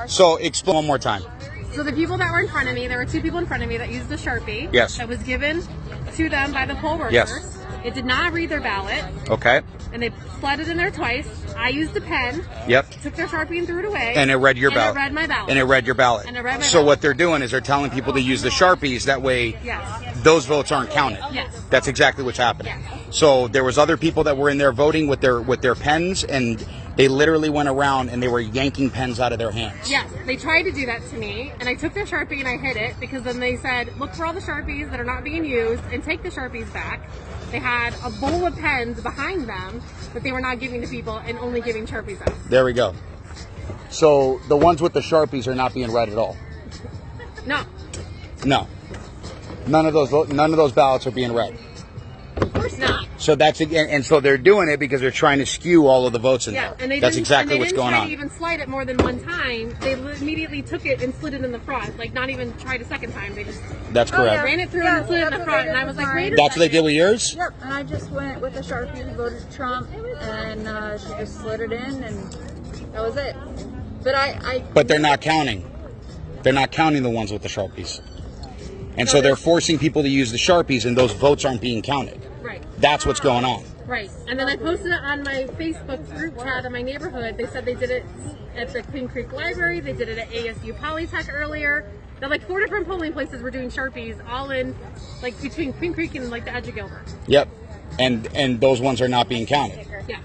So explain one more time. So the people that were in front of me, there were two people in front of me that used the Sharpie. Yes. That was given to them by the poll workers. Yes. It did not read their ballot. Okay. And they slid it in there twice. I used a pen. Yep. Took their Sharpie and threw it away. And it read your ballot. And it read my ballot. And it read your ballot. And it read my So ballot. what they're doing is they're telling people to use the Sharpies. That way, Yes. those votes aren't counted. Yes. That's exactly what's happening. Yes. So there was other people that were in there voting with their pens, and they literally went around and they were yanking pens out of their hands. Yes, they tried to do that to me, and I took their Sharpie and I hid it because then they said, look for all the Sharpies that are not being used and take the Sharpies back. They had a bowl of pens behind them that they were not giving to people and only giving Sharpies out. There we go. So the ones with the Sharpies are not being read at all. No, No. None of those ballots are being read. of course not. So that's and so they're doing it because they're trying to skew all of the votes in Yeah, there. and they That's didn't, exactly and they what's didn't going try on. to even slide it more than one time. They immediately took it and slid it in the front, like not even tried a second time. They just That's correct. ran it through and slid it in the front, and I was like, wait a That's what they second. did with yours? Yep, and I just went with a Sharpie, voted Trump, and she just slid it in, and that was it. But But they're not counting. They're not counting the ones with the Sharpies. And so they're forcing people to use the Sharpies, and those votes aren't being counted. Right. That's what's going on. Right. And then I posted it on my Facebook group chat in my neighborhood. They said they did it at the Queen Creek Library. They did it at ASU Polytech earlier. They're like 4 different polling places were doing Sharpies, all in like between Queen Creek and like the edge of Gilbert. Yep. And those ones are not being counted. Yeah.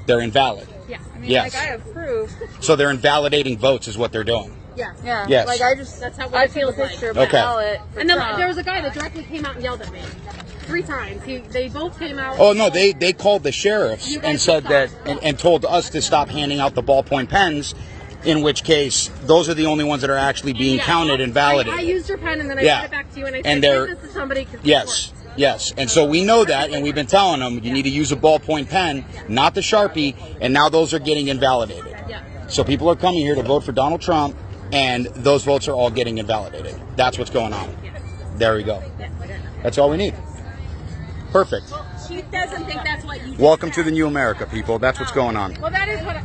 They're invalid. Yeah. I mean, Yes. like, I have proof. So they're invalidating votes is what they're doing. Yeah. Yeah. Yes. Like, I just, That's how I it feels took a picture of like. my Okay. ballot for And then Trump. there was a guy that directly came out and yelled at me 3 times. They both came out. Oh no, they called the sheriffs You and guys said that stop. and told us to stop handing out the ballpoint pens, in which case those are the only ones that are actually being Yeah. counted and validated. I used your pen and then I Yeah. sent it back to you and I And said, they're- give this to somebody. 'Cause this Yes, works. yes. And so we know that, and we've been telling them you need to use a ballpoint pen, not the Sharpie, and now those are getting invalidated. Yeah. So people are coming here to vote for Donald Trump, and those votes are all getting invalidated. That's what's going on. Yes. There we go. Yes. That's all we need. Perfect. She doesn't think that's what you Welcome to the new America, people. That's what's going on. Well, that is what.